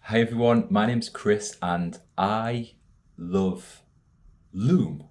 Hi everyone, my name's Chris and I love Loom.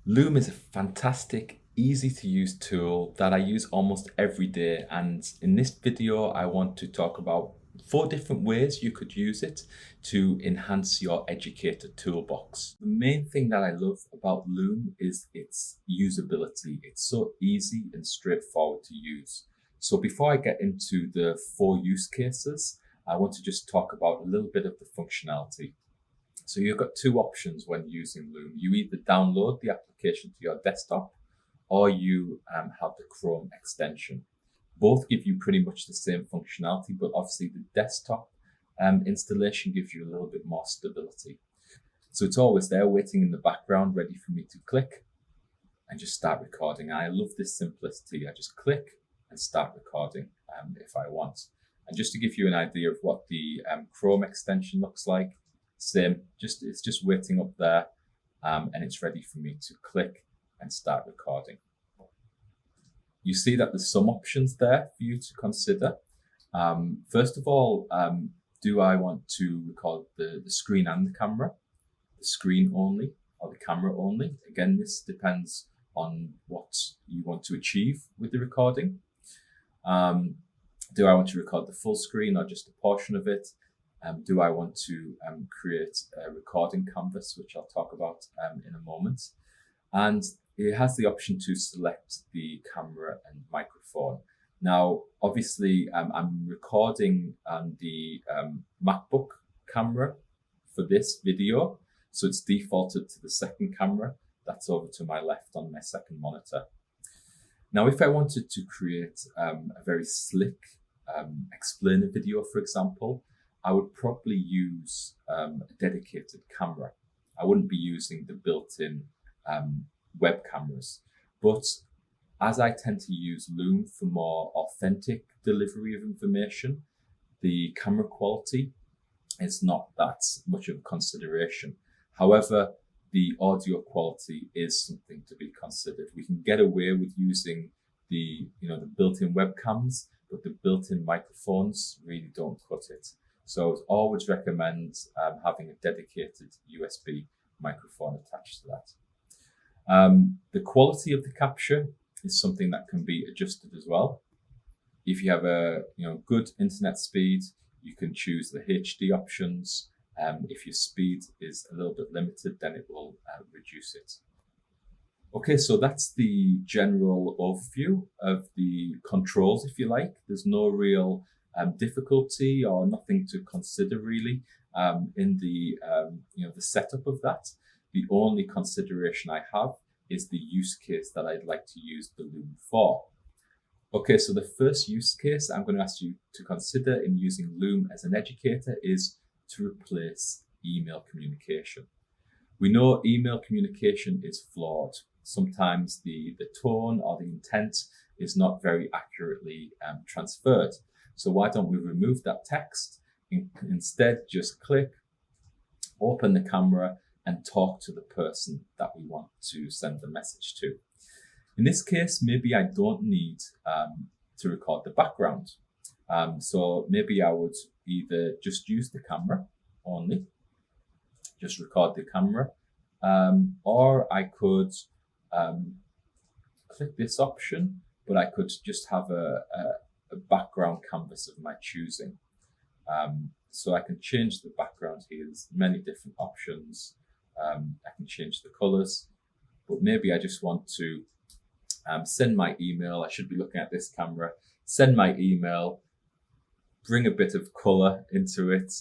Loom is a fantastic, easy to use tool that I use almost every day, and in this video I want to talk about 4 different ways you could use it to enhance your educator toolbox. The main thing that I love about Loom is its usability. It's so easy and straightforward to use. So before I get into the 4 use cases, I want to just talk about a little bit of the functionality. So you've got 2 options when using Loom. You either download the application to your desktop or you have the Chrome extension. Both give you pretty much the same functionality, but obviously the desktop installation gives you a little bit more stability. So it's always there waiting in the background, ready for me to click and just start recording. I love this simplicity. I just click and start recording if I want. And just to give you an idea of what the Chrome extension looks like, same, it's just waiting up there and it's ready for me to click and start recording. You see that there's some options there for you to consider. First of all, do I want to record the screen and the camera, the screen only or the camera only? Again, this depends on what you want to achieve with the recording. Do I want to record the full screen or just a portion of it? Do I want to create a recording canvas, which I'll talk about in a moment? And it has the option to select the camera and microphone. Now, obviously, I'm recording on the MacBook camera for this video, so it's defaulted to the second camera. That's over to my left on my second monitor. Now, if I wanted to create a very slick explainer video, for example, I would probably use a dedicated camera. I wouldn't be using the built-in web cameras. But as I tend to use Loom for more authentic delivery of information, the camera quality is not that much of a consideration. However, the audio quality is something to be considered. We can get away with using the built-in webcams, but the built-in microphones really don't cut it. So I always recommend having a dedicated USB microphone attached to that. The quality of the capture is something that can be adjusted as well. If you have a good internet speed, you can choose the HD options. If your speed is a little bit limited, then it will reduce it. Okay, so that's the general overview of the controls, if you like. There's no real difficulty or nothing to consider really in the setup of that. The only consideration I have is the use case that I'd like to use the Loom for. Okay, so the first use case I'm going to ask you to consider in using Loom as an educator is to replace email communication. We know email communication is flawed. Sometimes the tone or the intent is not very accurately transferred. So why don't we remove that text? Instead, just click, open the camera, and talk to the person that we want to send the message to. In this case, maybe I don't need to record the background. So maybe I would either just use the camera only, just record the camera, or I could click this option, but I could just have a background canvas of my choosing. So I can change the background here. There's many different options. I can change the colors, but maybe I just want to send my email. I should be looking at this camera, send my email, bring a bit of color into it.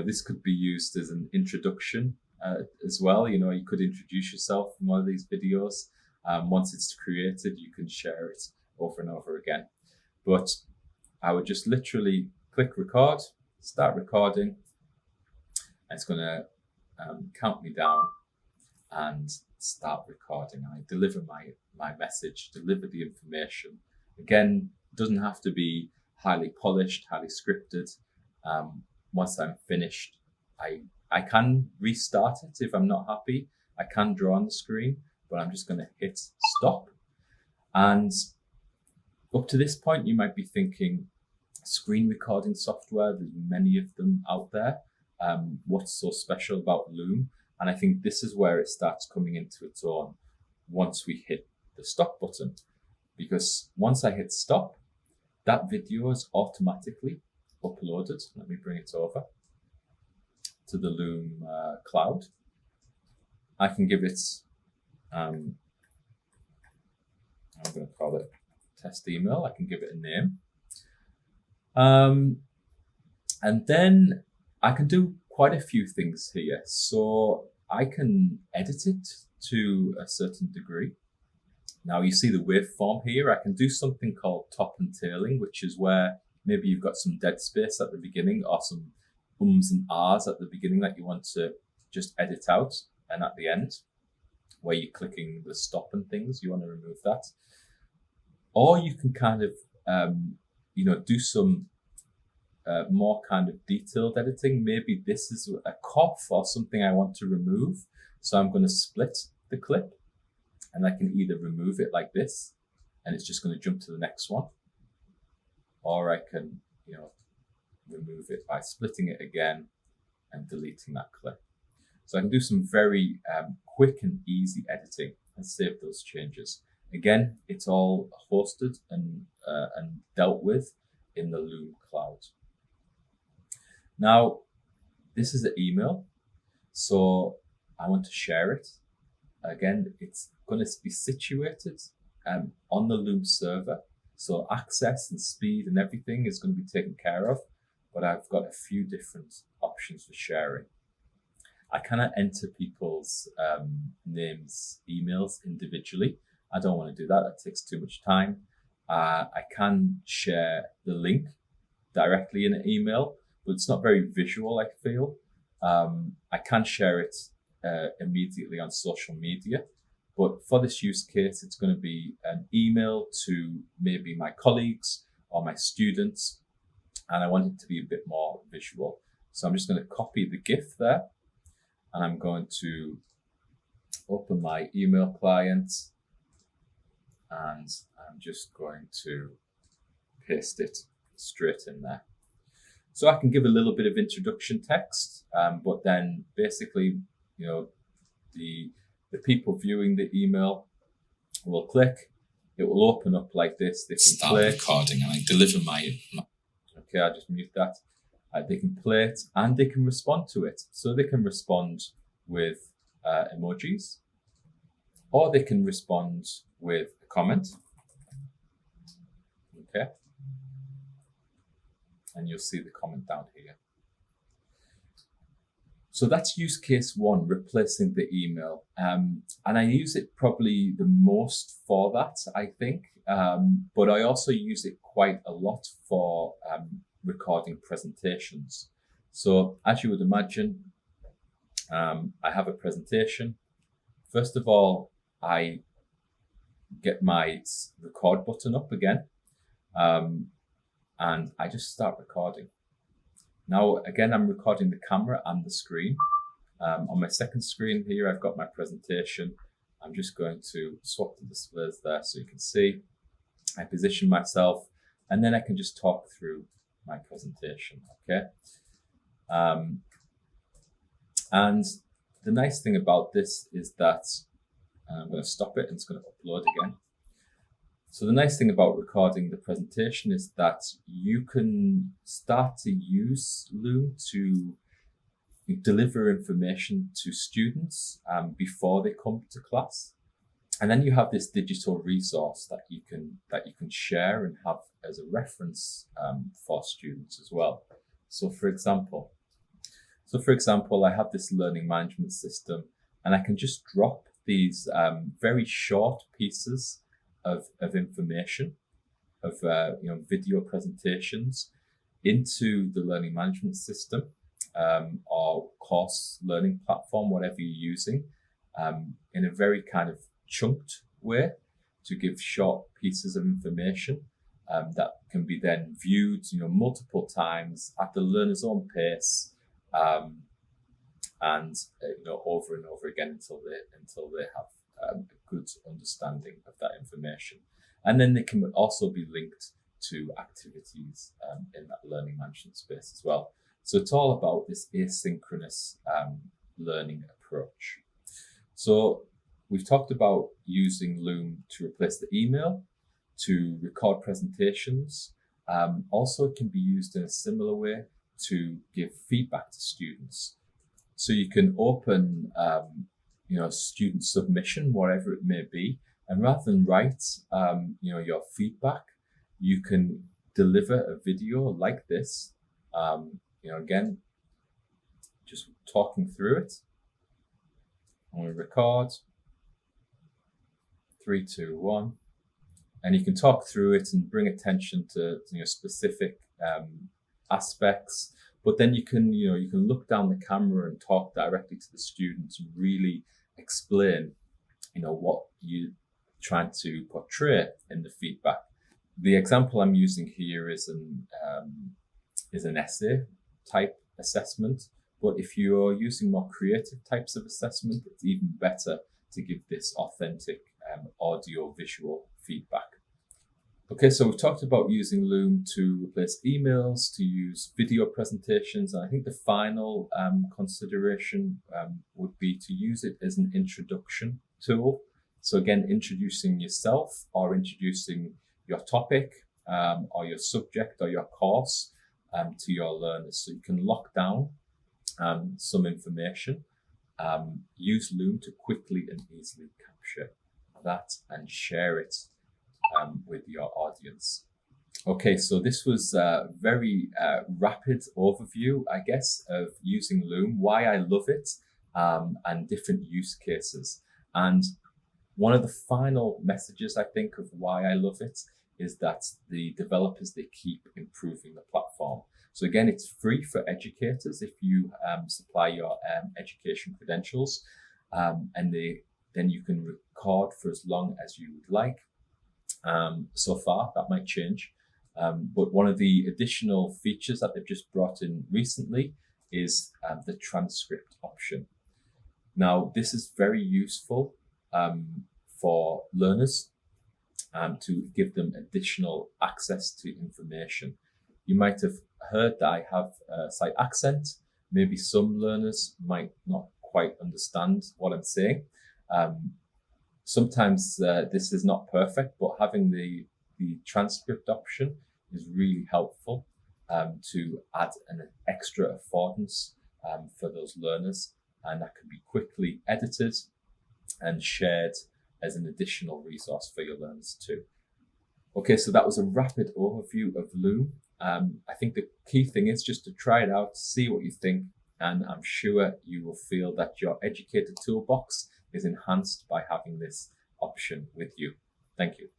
This could be used as an introduction as well. You could introduce yourself in one of these videos. Once it's created, you can share it over and over again. But I would just literally click record, start recording, and it's going to count me down and start recording. I deliver my message, deliver the information. Again, it doesn't have to be highly polished, highly scripted. Once I'm finished, I can restart it if I'm not happy. I can draw on the screen, but I'm just going to hit stop. And up to this point, you might be thinking, screen recording software. There's many of them out there. What's so special about Loom? And I think this is where it starts coming into its own once we hit the stop button. Because once I hit stop, that video is automatically uploaded. Let me bring it over to the Loom cloud. I can give it, I'm going to call it test email. I can give it a name. And then I can do quite a few things here. So I can edit it to a certain degree. Now you see the waveform here. I can do something called top and tailing, which is where maybe you've got some dead space at the beginning or some ums and ahs at the beginning that you want to just edit out, and at the end where you're clicking the stop and things, you want to remove that. Or you can kind of, do some more kind of detailed editing. Maybe this is a cough or something I want to remove. So I'm going to split the clip, and I can either remove it like this, and it's just going to jump to the next one. Or I can, remove it by splitting it again and deleting that clip. So I can do some very quick and easy editing and save those changes. Again, it's all hosted and dealt with in the Loom cloud. Now, this is an email, so I want to share it. Again, it's going to be situated on the Loom server, so access and speed and everything is going to be taken care of, but I've got a few different options for sharing. I cannot enter people's names, emails individually. I don't want to do that. That takes too much time. I can share the link directly in an email, but it's not very visual, I feel. I can share it immediately on social media, but for this use case, it's going to be an email to maybe my colleagues or my students, and I want it to be a bit more visual. So I'm just going to copy the GIF there, and I'm going to open my email client, and I'm just going to paste it straight in there. So I can give a little bit of introduction text, but then basically, the people viewing the email will click. It will open up like this. They can Start play recording, and I deliver my. Okay, I'll just mute that. They can play it and they can respond to it. So they can respond with emojis, or they can respond with a comment. Okay. And you'll see the comment down here. So that's use case one, replacing the email. And I use it probably the most for that, I think. But I also use it quite a lot for recording presentations. So as you would imagine, I have a presentation. First of all, I get my record button up again. And I just start recording. Now, again, I'm recording the camera and the screen. On my second screen here, I've got my presentation. I'm just going to swap the displays there so you can see. I position myself, and then I can just talk through my presentation, okay? And the nice thing about this is that I'm going to stop it and it's going to upload again. So the nice thing about recording the presentation is that you can start to use Loom to deliver information to students before they come to class. And then you have this digital resource that you can share and have as a reference for students as well. So for example, I have this learning management system, and I can just drop these very short pieces of information, of video presentations into the learning management system or course learning platform, whatever you're using, in a very kind of chunked way to give short pieces of information that can be then viewed, multiple times at the learner's own pace, and over and over again until they have a good understanding of that information. And then they can also be linked to activities in that learning management space as well. So it's all about this asynchronous learning approach. So we've talked about using Loom to replace the email, to record presentations. Also, it can be used in a similar way to give feedback to students. So you can open, student submission, whatever it may be, and rather than write, your feedback, you can deliver a video like this. Again, just talking through it. I'm going to record. 3, 2, 1. And you can talk through it and bring attention to specific aspects. But then you can look down the camera and talk directly to the students and really explain, what you're trying to portray in the feedback. The example I'm using here is an essay type assessment. But if you're using more creative types of assessment, it's even better to give this authentic audio visual feedback. Okay, so we've talked about using Loom to replace emails, to use video presentations, and I think the final consideration would be to use it as an introduction tool. So again, introducing yourself or introducing your topic or your subject or your course to your learners. So you can lock down some information, use Loom to quickly and easily capture that and share it with your audience. Okay, so this was a very rapid overview, I guess, of using Loom, why I love it, and different use cases. And one of the final messages, I think, of why I love it is that the developers, they keep improving the platform. So again, it's free for educators if you supply your education credentials, and then you can record for as long as you would like. So far, that might change. But one of the additional features that they've just brought in recently is the transcript option. Now, this is very useful for learners to give them additional access to information. You might have heard that I have a slight accent. Maybe some learners might not quite understand what I'm saying. Sometimes this is not perfect, but having the transcript option is really helpful to add an extra affordance for those learners, and that can be quickly edited and shared as an additional resource for your learners too. Okay, so that was a rapid overview of Loom. I think the key thing is just to try it out, see what you think, and I'm sure you will feel that your educator toolbox is enhanced by having this option with you. Thank you.